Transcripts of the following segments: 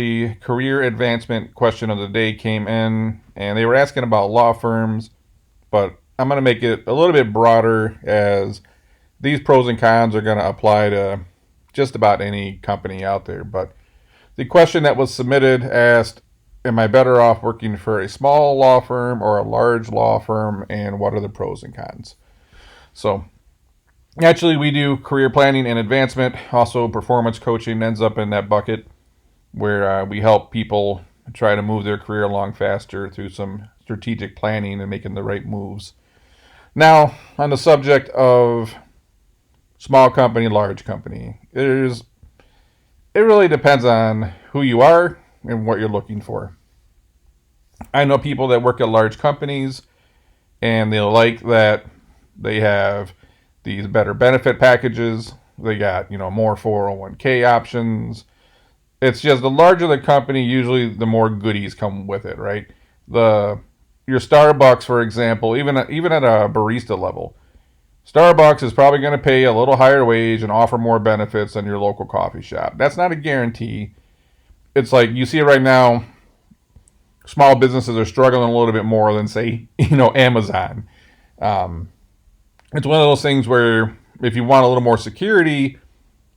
The career advancement question of the day came in, and they were asking about law firms, but I'm going to make it a little bit broader as these pros and cons are going to apply to just about any company out there. But the question that was submitted asked, am I better off working for a small law firm or a large law firm, and what are the pros and cons? So, actually, we do career planning and advancement. Also, performance coaching ends up in that bucket where we help people try to move their career along faster through some strategic planning and making the right moves. Now, on the subject of small company, large company, it really depends on who you are and what you're looking for. I know people that work at large companies and they like that they have these better benefit packages. They got, more 401k options. It's just the larger the company, usually the more goodies come with it, right? Your Starbucks, for example, even at a barista level, Starbucks is probably going to pay a little higher wage and offer more benefits than your local coffee shop. That's not a guarantee. It's like you see it right now. Small businesses are struggling a little bit more than, say, Amazon. It's one of those things where if you want a little more security,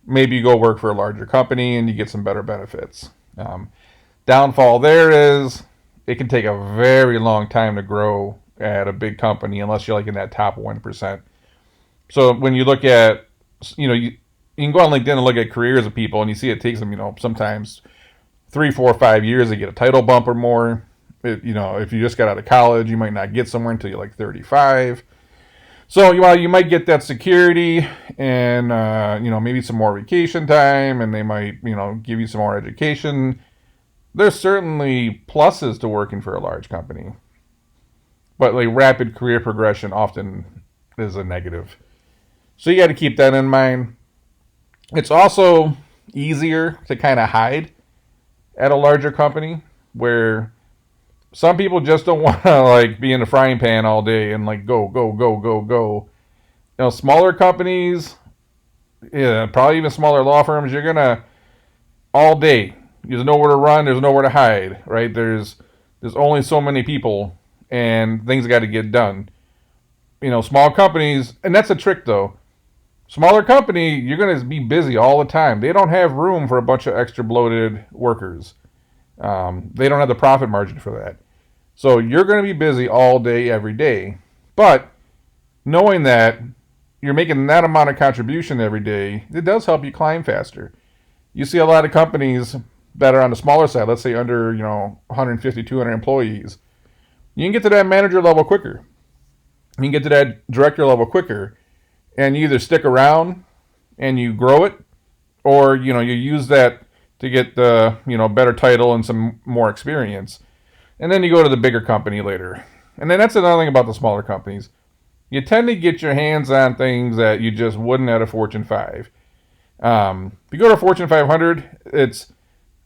maybe you go work for a larger company and you get some better benefits. Downfall there is it can take a very long time to grow at a big company unless you're like in that top 1%. So when you look at, you can go on LinkedIn and look at careers of people and you see it takes them, sometimes 3, 4, 5 years to get a title bump or more. If you just got out of college, you might not get somewhere until you're like 35. So you might get that security and maybe some more vacation time, and they might give you some more education. There's certainly pluses to working for a large company, but like rapid career progression often is a negative. So you got to keep that in mind. It's also easier to kind of hide at a larger company where some people just don't want to be in the frying pan all day and go, go, go, go, go. Smaller companies, probably even smaller law firms, you're going to all day. There's nowhere to run. There's nowhere to hide, right? There's only so many people and things got to get done. Small companies, and that's a trick though. Smaller company, you're going to be busy all the time. They don't have room for a bunch of extra bloated workers. They don't have the profit margin for that. So you're going to be busy all day, every day. But knowing that you're making that amount of contribution every day, it does help you climb faster. You see a lot of companies that are on the smaller side, let's say under 150, 200 employees. You can get to that manager level quicker. You can get to that director level quicker. And you either stick around and you grow it, or you use that to get the better title and some more experience, and then you go to the bigger company later. And then that's another thing about the smaller companies. You tend to get your hands on things that you just wouldn't at a Fortune 5. If you go to a Fortune 500,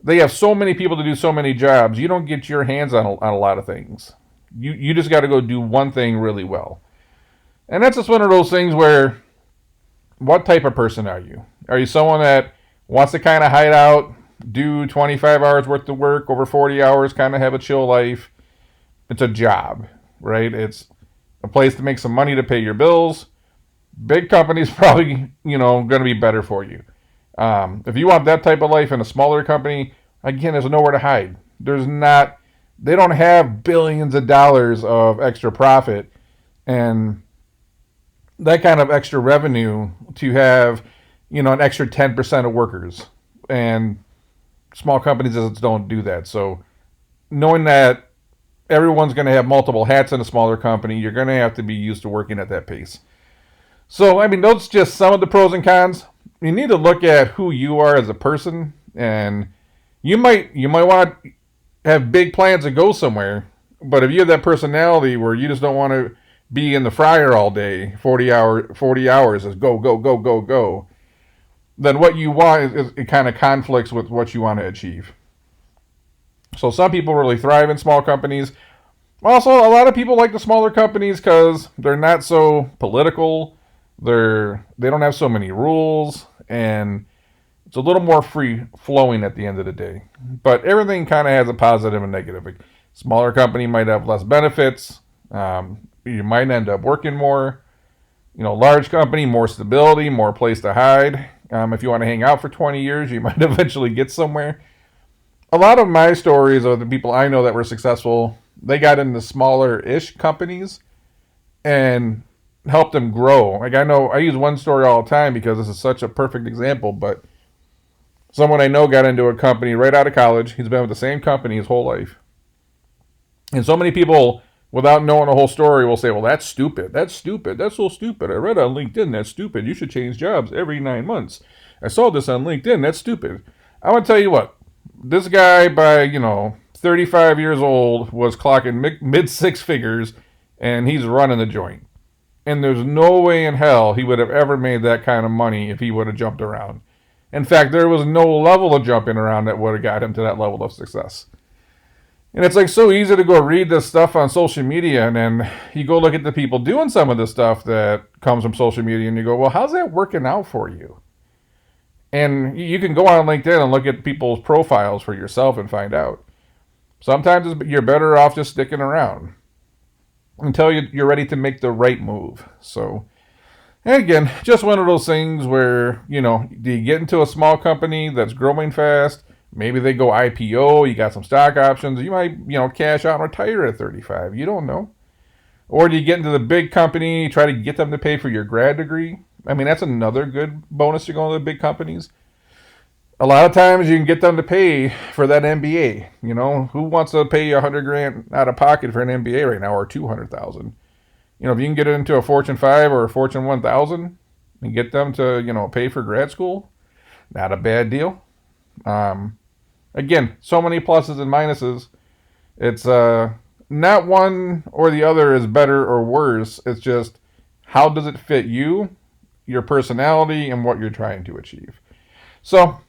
they have so many people to do so many jobs. You don't get your hands on a lot of things. You just got to go do one thing really well. And that's just one of those things where, what type of person are you? Are you someone that wants to kind of hide out, do 25 hours worth of work over 40 hours, kind of have a chill life? It's a job, right? It's a place to make some money to pay your bills. Big companies probably, going to be better for you. If you want that type of life in a smaller company, again, there's nowhere to hide. They don't have billions of dollars of extra profit and that kind of extra revenue to have, an extra 10% of workers. And small companies just don't do that. So knowing that everyone's going to have multiple hats in a smaller company, you're going to have to be used to working at that pace. So, those are just some of the pros and cons. You need to look at who you are as a person, and you might want to have big plans to go somewhere, but if you have that personality where you just don't want to be in the fryer all day, 40 hours is go, go, go, go, go, then what you want is it kind of conflicts with what you want to achieve. So some people really thrive in small companies. Also, a lot of people like the smaller companies because they're not so political. They don't have so many rules, and It's a little more free flowing at the end of the day. But everything kind of has a positive and negative. A smaller company might have less benefits. You might end up working more. Large company, more stability, more place to hide. If you want to hang out for 20 years, you might eventually get somewhere. A lot of my stories of the people I know that were successful, they got into smaller-ish companies and helped them grow. Like I use one story all the time because this is such a perfect example, but someone I know got into a company right out of college. He's been with the same company his whole life. And so many people, without knowing the whole story, will say, well, that's stupid. That's stupid. That's so stupid. I read on LinkedIn, that's stupid. You should change jobs every 9 months. I saw this on LinkedIn. That's stupid. I want to tell you what. This guy, by, 35 years old, was clocking mid six figures, and he's running the joint. And there's no way in hell he would have ever made that kind of money if he would have jumped around. In fact, there was no level of jumping around that would have got him to that level of success. And it's like so easy to go read this stuff on social media, and then you go look at the people doing some of the stuff that comes from social media, and you go, well, how's that working out for you? And you can go on LinkedIn and look at people's profiles for yourself and find out. Sometimes you're better off just sticking around until you're ready to make the right move. So, and again, just one of those things where, do you get into a small company that's growing fast? Maybe they go IPO, you got some stock options. You might, cash out and retire at 35. You don't know. Or do you get into the big company, try to get them to pay for your grad degree? I mean, that's another good bonus to go into the big companies. A lot of times you can get them to pay for that MBA. Who wants to pay $100,000 out of pocket for an MBA right now, or $200,000? If you can get into a Fortune 5 or a Fortune 1000 and get them to, pay for grad school, not a bad deal. Again, so many pluses and minuses. It's not one or the other is better or worse. It's just how does it fit you, your personality, and what you're trying to achieve. So,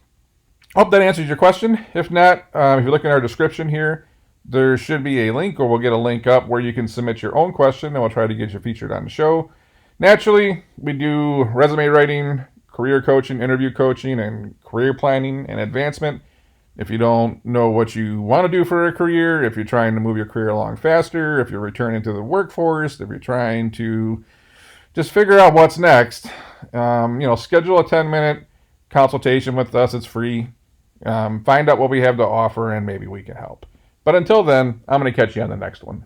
hope that answers your question. If not, if you look in our description here, there should be a link, or we'll get a link up where you can submit your own question, and we'll try to get you featured on the show. Naturally, we do resume writing, career coaching, interview coaching, and career planning and advancement. If you don't know what you want to do for a career, if you're trying to move your career along faster, if you're returning to the workforce, if you're trying to just figure out what's next, schedule a 10-minute consultation with us. It's free. Find out what we have to offer, and maybe we can help. But until then, I'm going to catch you on the next one.